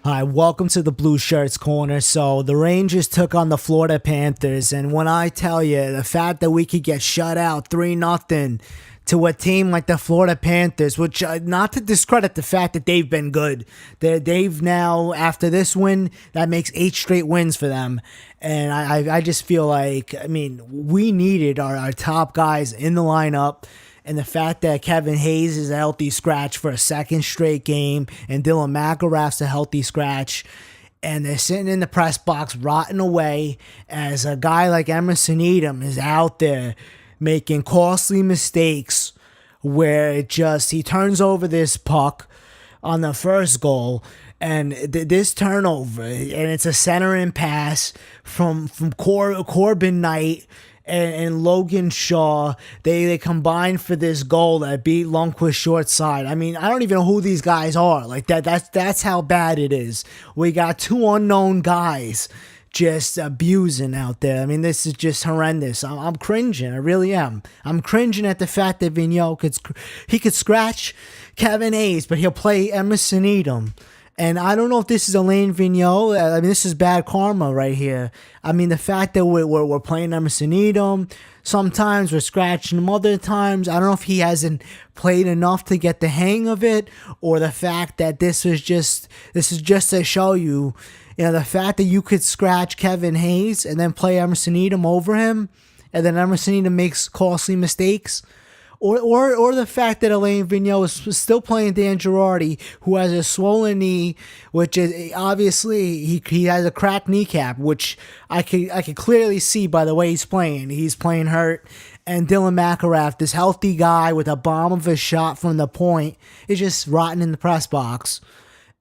Hi, welcome to the Blueshirts corner. So the Rangers took on the Florida Panthers, and when I tell you the fact that we could get shut out 3-0 to a team like the Florida Panthers, which not to discredit the fact that they've been good, they've now, after this win, that makes 8 straight wins for them. And I just feel like, we needed our top guys in the lineup. And the fact that Kevin Hayes is a healthy scratch for a second straight game, and Dylan McIlrath's a healthy scratch, and they're sitting in the press box rotting away as a guy like Emerson Edom is out there making costly mistakes where he turns over this puck on the first goal, and this turnover, and it's a centering pass from Corbin Knight and Logan Shaw. They combined for this goal that beat Lundqvist short side. I don't even know who these guys are. Like that's how bad it is. We got 2 unknown guys just abusing out there. This is just horrendous. I'm cringing. I really am. I'm cringing at the fact that Vigneault could scratch Kevin Hayes, but he'll play Emerson Edom. And I don't know if this is Alain Vigneault. This is bad karma right here. The fact that we're playing Emerson Edom, sometimes we're scratching him, other times I don't know if he hasn't played enough to get the hang of it, or the fact that this is just to show you, the fact that you could scratch Kevin Hayes and then play Emerson Edom over him, and then Emerson Edom makes costly mistakes. Or the fact that Alain Vigneault is still playing Dan Girardi, who has a swollen knee, which is obviously he has a cracked kneecap, which I could clearly see by the way he's playing. He's playing hurt. And Dylan McIlrath, this healthy guy with a bomb of a shot from the point, is just rotting in the press box.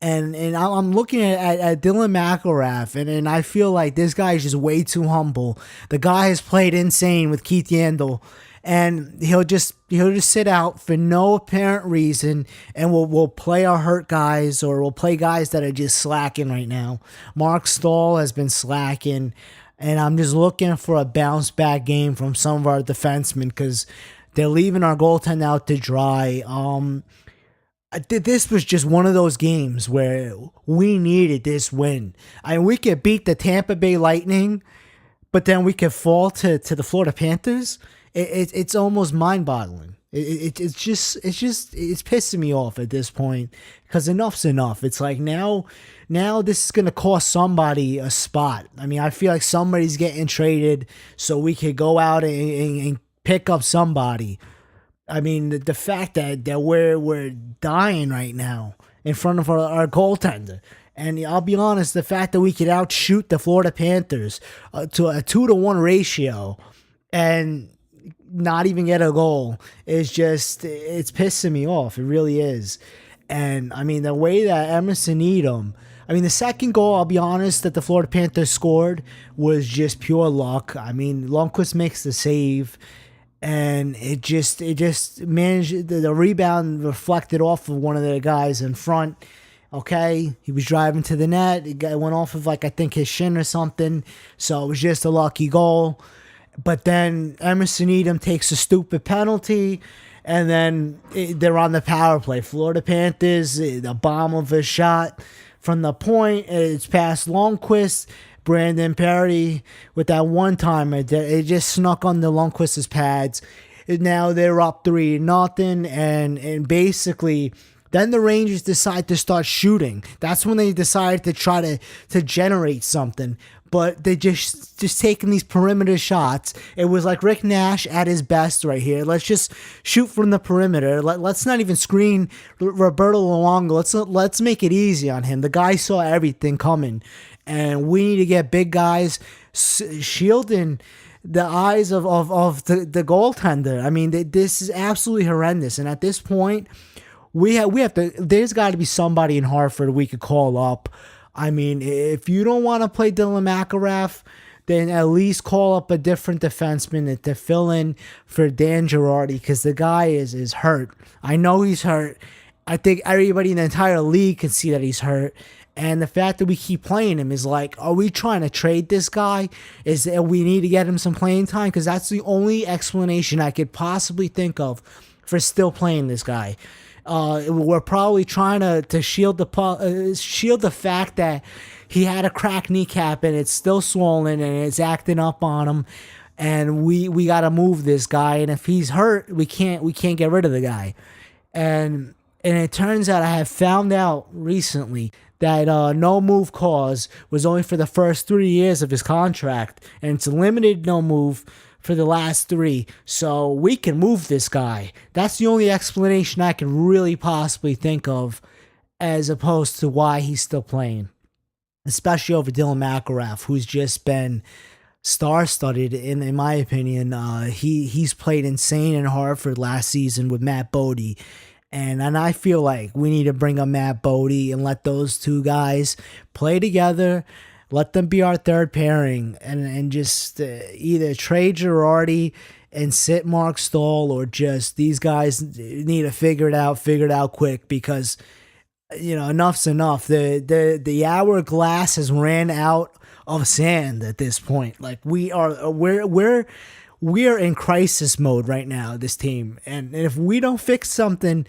And I'm looking at Dylan McIlrath, and I feel like this guy is just way too humble. The guy has played insane with Keith Yandel. And he'll just sit out for no apparent reason, and we'll play our hurt guys, or we'll play guys that are just slacking right now. Mark Stahl has been slacking, and I'm just looking for a bounce back game from some of our defensemen because they're leaving our goaltender out to dry. This was just one of those games where we needed this win. We could beat the Tampa Bay Lightning, but then we could fall to the Florida Panthers. It's almost mind-boggling. It's pissing me off at this point because enough's enough. It's like now this is gonna cost somebody a spot. I feel like somebody's getting traded so we could go out and pick up somebody. The fact that we're dying right now in front of our goaltender. And I'll be honest, the fact that we could outshoot the Florida Panthers to a 2-to-1 ratio and not even get a goal is it's pissing me off. It really is. And the way that Emerson Edom, the second goal, I'll be honest, that the Florida Panthers scored was just pure luck. Lundqvist makes the save, and it just managed, the rebound reflected off of one of the guys in front. Okay, he was driving to the net. It went off of I think his shin or something. So it was just a lucky goal. But then Emerson Edom takes a stupid penalty, and then they're on the power play. Florida Panthers, the bomb of a shot from the point. It's past Lundqvist. Brandon Perry with that one-timer. It just snuck under Lundqvist's pads. Now they're up 3-0, and basically then the Rangers decide to start shooting. That's when they decided to try to generate something. But they just taking these perimeter shots. It was like Rick Nash at his best right here. Let's just shoot from the perimeter. Let's not even screen Roberto Luongo. Let's make it easy on him. The guy saw everything coming. And we need to get big guys shielding the eyes of the goaltender. This is absolutely horrendous. And at this point, we have to. There's got to be somebody in Hartford we could call up. If you don't want to play Dylan McIlrath, then at least call up a different defenseman to fill in for Dan Girardi, because the guy is hurt. I know he's hurt. I think everybody in the entire league can see that he's hurt. And the fact that we keep playing him is like, are we trying to trade this guy? Is that we need to get him some playing time? Because that's the only explanation I could possibly think of for still playing this guy. We're probably trying to shield the fact that he had a cracked kneecap and it's still swollen and it's acting up on him. And we got to move this guy. And if he's hurt, we can't get rid of the guy. And it turns out I have found out recently that no move clause was only for the first 3 years of his contract, and it's a limited no move for the last 3. So we can move this guy. That's the only explanation I can really possibly think of, as opposed to why he's still playing, especially over Dylan McIlrath, who's just been star-studded in my opinion. He's played insane in Hartford last season with Matt Bodie. And I feel like we need to bring up Matt Bodie and let those two guys play together. Let them be our third pairing, and just either trade Girardi and sit Mark Stahl, or just these guys need to figure it out quick, because enough's enough. The hourglass has ran out of sand at this point. Like we're in crisis mode right now, this team, and if we don't fix something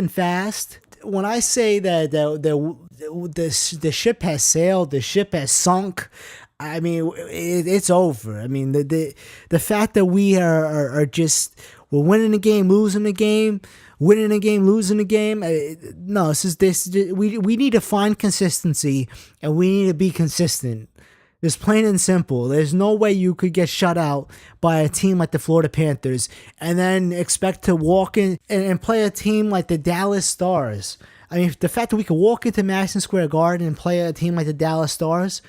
fast. When I say that the ship has sailed, the ship has sunk, I mean it's over. I mean the fact that we are just, we're winning a game, losing a game, winning a game, losing a game. No, we need to find consistency, and we need to be consistent. It's plain and simple. There's no way you could get shut out by a team like the Florida Panthers and then expect to walk in and play a team like the Dallas Stars. I mean, the fact that we could walk into Madison Square Garden and play a team like the Dallas Stars,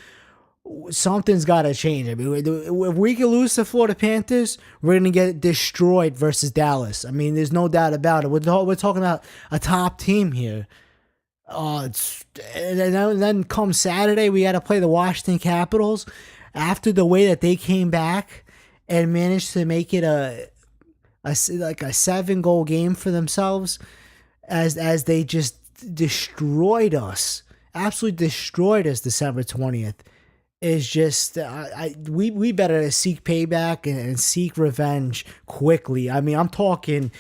something's got to change. I mean, if we could lose to Florida Panthers, we're going to get destroyed versus Dallas. I mean, there's no doubt about it. We're talking about a top team here. And then come Saturday, we got to play the Washington Capitals. After the way that they came back and managed to make it a 7-goal game for themselves, as they just destroyed us, absolutely destroyed us December 20th, is just we better seek payback and seek revenge quickly. I mean, I'm talking.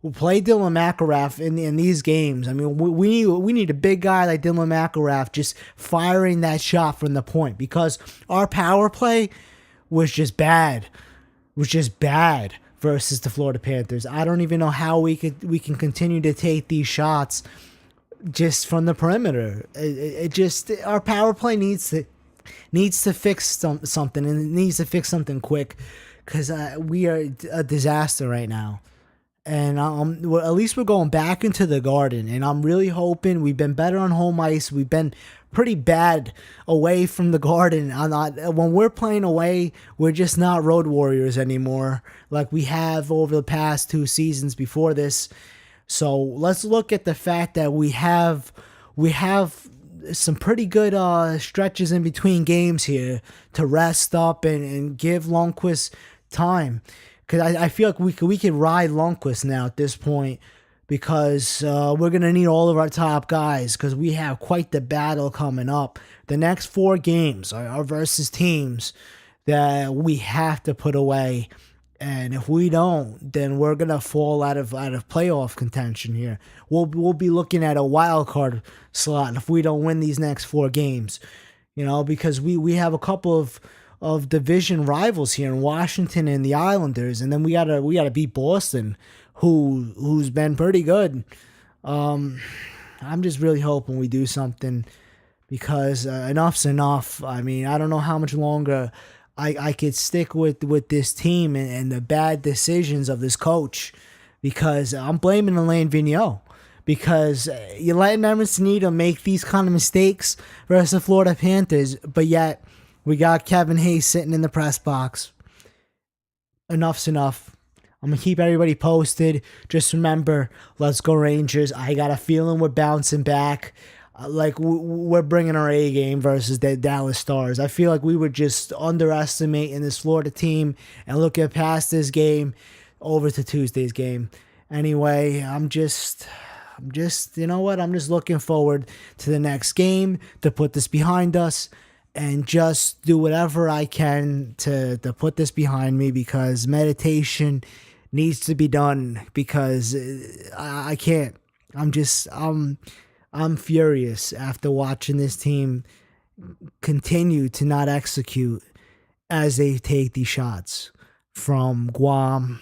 We'll play Dylan McIlrath in these games. I mean, we need a big guy like Dylan McIlrath just firing that shot from the point, because our power play was just bad. Versus the Florida Panthers. I don't even know how we can continue to take these shots just from the perimeter. It just, our power play needs to fix something, and it needs to fix something quick, because we are a disaster right now. And at least we're going back into the Garden, and I'm really hoping. We've been better on home ice. We've been pretty bad away from the Garden. When we're playing away, we're just not road warriors anymore, like we have over the past 2 seasons before this. So let's look at the fact that we have some pretty good stretches in between games here to rest up and give Lundqvist time. Because I feel like we could ride Lundqvist now at this point, because we're going to need all of our top guys, because we have quite the battle coming up. The next 4 games are versus teams that we have to put away. And if we don't, then we're going to fall out of playoff contention here. We'll be looking at a wild card slot if we don't win these next 4 games. Because we have a couple of division rivals here in Washington and the Islanders, and then we gotta beat Boston, who's been pretty good. I'm just really hoping we do something, because enough's enough. I mean, I don't know how much longer I could stick with this team and the bad decisions of this coach, because I'm blaming Alain Vigneault. Because you're letting Emerson Needham make these kind of mistakes versus the Florida Panthers, but yet we got Kevin Hayes sitting in the press box. Enough's enough. I'm going to keep everybody posted. Just remember, let's go Rangers. I got a feeling we're bouncing back. Like we're bringing our A game versus the Dallas Stars. I feel like we were just underestimating this Florida team and looking past this game over to Tuesday's game. Anyway, I'm just, you know what? I'm just looking forward to the next game to put this behind us, and just do whatever I can to put this behind me, because meditation needs to be done because I can't. I'm furious after watching this team continue to not execute as they take these shots from Guam,